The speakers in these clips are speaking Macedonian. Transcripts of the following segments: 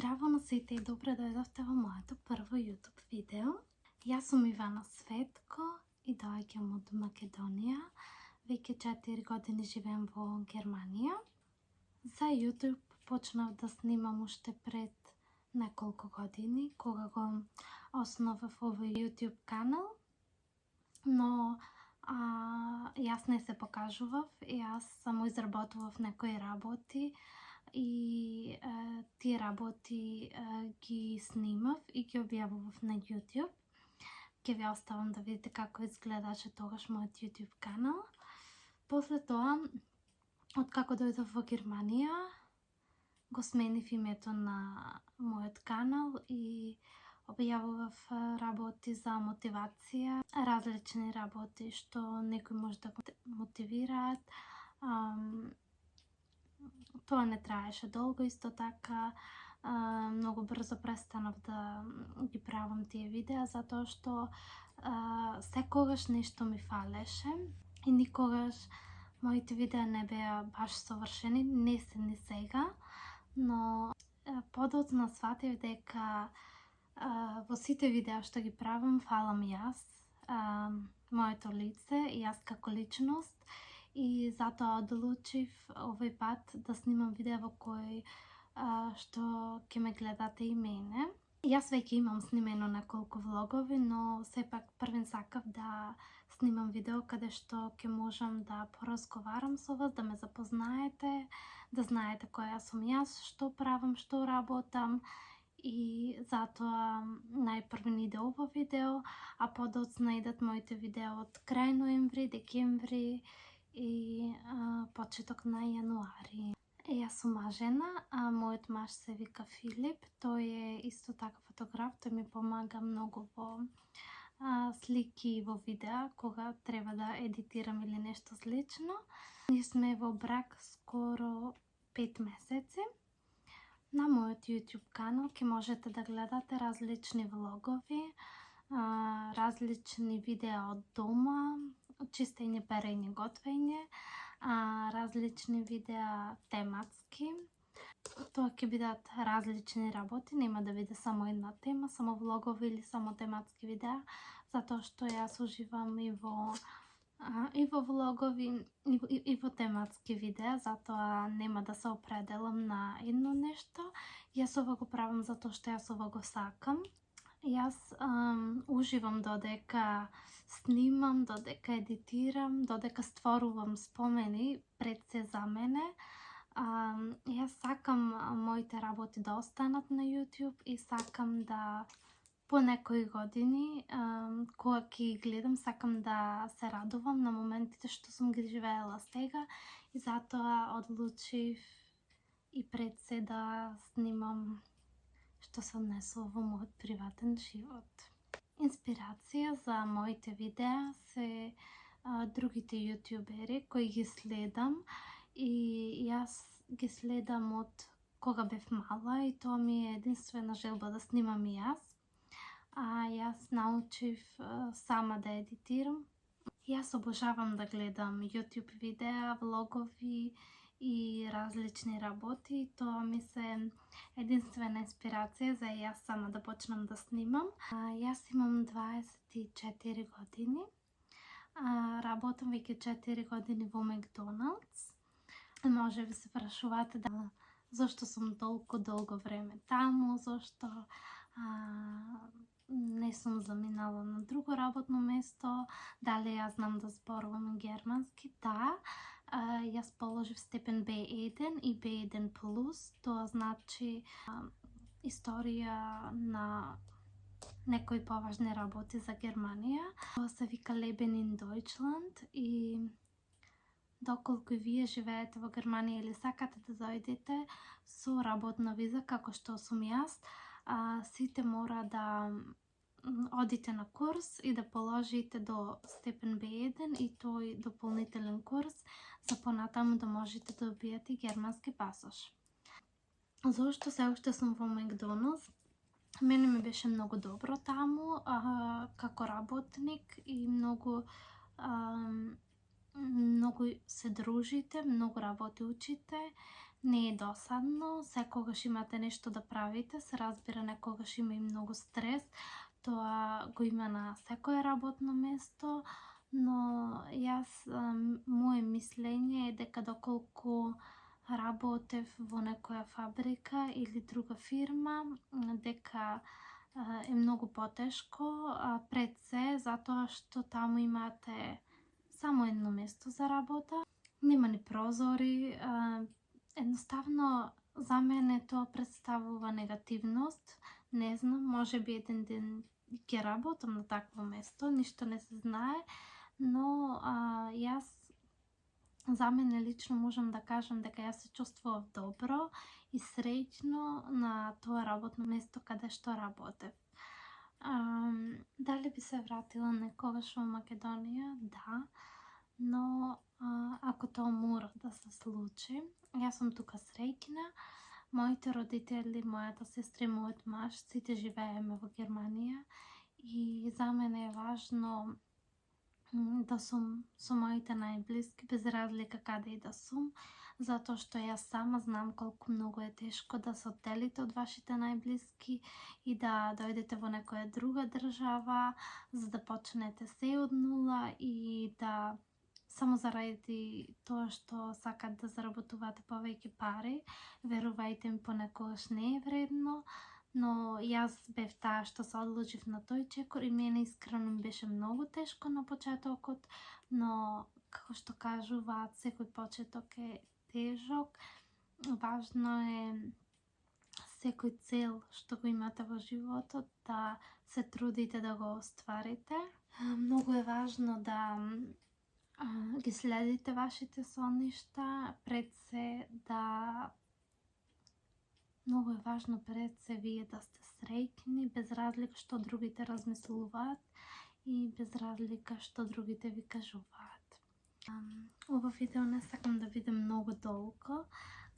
Здраво на сите и добре дојдовте во моето прво YouTube видео. Јас сум Ивана Светко и доаѓам од Македонија. Веќе 4 години живеем во Германија. За YouTube почнав да снимам уште пред неколку години, кога го основав овој YouTube канал. Но јас не се покажував, јас само изработував некои работи и тие работи ги снимав и ги објавував на YouTube. Ќе ви оставам да видите како изгледаше тогаш мојот YouTube канал. После тоа, откако дојдов во Германија, го сменив името на мојот канал и објавував работи за мотивација, различни работи што некој може да го мотивираат. Тоа не траеше долго, исто така многу брзо престанав да ги правам тие видеа, затоа што секогаш нешто ми фалеше и никогаш моите видеа не беа баш совршени, не се ни сега, но подоцна сватив дека во сите видеа што ги правам фалам јас, моето лице, јас како личност, и затоа одлучив овој пат да снимам видеа во кои што ќе ме гледате и мене. Јас веќе имам снимено неколку влогови, но сепак првен сакав да снимам видео каде што ќе можам да поразговарам со вас, да ме запознаете, да знаете која сум јас, што правам, што работам. И затоа најпрво ни иде ово видео, а подоцна идат моите видеа од крај ноември, декември и почеток на јануари. Јас сум мажена, а мојот маж се вика Филип. Тој е исто така фотограф, тој ми помага многу во слики и во видеа, кога треба да едитирам или нешто слично. Ние сме во брак скоро 5 месеци. На мојот YouTube канал ќе можете да гледате различни влогови, различни видеа од дома, чистење, перење, готвење, различни видеа тематски. Тоа ќе бидат различни работи, нема да биде само една тема, само влогови или само тематски видеа, затоа што јас уживам и во влогови и во тематски видеа, затоа нема да се определам на едно нешто. Јас ова го правам затоа што јас ова го сакам. Јас уживам додека снимам, додека едитирам, додека створувам спомени пред се за мене. Јас сакам моите работи да останат на YouTube и сакам да по некои години, кога ќе ги гледам, сакам да се радувам на моментите што сум ги живеела сега, и затоа одлучив и пред се да снимам што се однесува во мојот приватен живот. Инспирација за моите видеа се другите јутјубери кои ги следам, и јас ги следам од кога бев мала и тоа ми е единствена желба да снимам и јас. Јас научив сама да едитирам. Јас обожавам да гледам YouTube видеа, влогови и различни работи. Тоа ми се единствена инспирација за јас сама да почнам да снимам. Јас имам 24 години. Работам веќе 4 години во Макдоналдс. Може би се прашувате зашто сум толку долго време таму, зашто не сум заминала на друго работно место, дали јас знам да зборувам германски. Да, јас положив степен B1 и B1+, тоа значи историја на некои поважни работи за Германија. Тоа се вика Leben in Deutschland, и доколку вие живеете во Германија или сакате да дојдете со работна виза како што сум јас, сите мора да одите на курс и да положите до степен B1 и тој дополнителен курс за понатаму да можете да добиете германски пасош. Зошто се уште сум во Макдоналдс? Мене ми беше многу добро таму како работник и многу се дружите, многу работи учите, не е досадно, секогаш имате нешто да правите, се разбира некогаш има и многу стрес, тоа го има на секое работно место, но јас, мое мислење е дека доколку работев во некоја фабрика или друга фирма, дека е многу потешко, пред се, затоа што таму имате само едно место за работа, нема ни прозори, едноставно за мене тоа представува негативност. Не знам, може би еден ден ќе работам на такво место, ништо не се знае, но јас за мене лично можам да кажам дека јас се чувствував добро и среќно на тоа работно место каде што работев. Дали би се вратила некогаш во Македонија? Да, но ако тоа мора да се случи, јас сум тука среќна. Моите родители, мојата сестра и мојот маж, сите живееме во Германија и за мене е важно да сум со моите најблиски, без разлика каде и да сум, затоа што јас сама знам колку многу е тешко да се одделите од вашите најблиски и да дојдете во некоја друга држава, за да почнете се од нула и да само заради тоа што сакат да заработувате повеќе пари. Верувајте ми, понекогаш не е вредно, но јас бев таа што се одлучив на тој чекор и мене искрено ми беше многу тешко на почетокот, но како што кажуваат, секој почеток е тежок. Важно е секој цел што го имате во животот да се трудите да го остварите. Многу е важно да ги следите вашите соништа, пред се да многу е важно пред се вие да сте среќни, без разлика што другите размислуваат и без разлика што другите ви кажуваат. Ова видео не сакам да биде многу долго,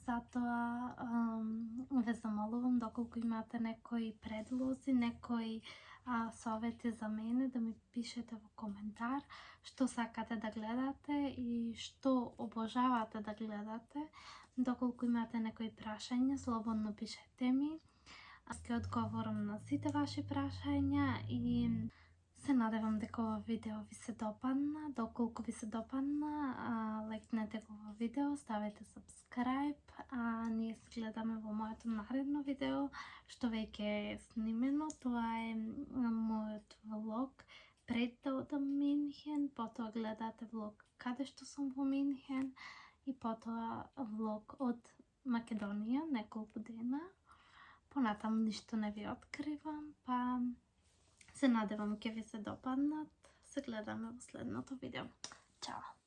затоа ве замолувам доколку имате некои предлози, некои совети за мене, да ми пишете во коментар што сакате да гледате и што обожавате да гледате. Доколку имате некои прашања, слободно пишете ми. Аз ќе одговорам на сите ваши прашања и се надевам дека ова видео ви се допадна. Доколку ви се допадна, лајкнете го во видео, ставете subscribe, ние се гледаме во моето наредно видео, што веќе е снимено. Тоа е мојот влог пред да одам Минхен, потоа гледате влог каде што сум во Минхен и потоа влог од Македонија, неколку дена. Понатаму ништо не ви откривам, па се надевам ќе ви се допаднат. Се гледаме во следното видео. Чао!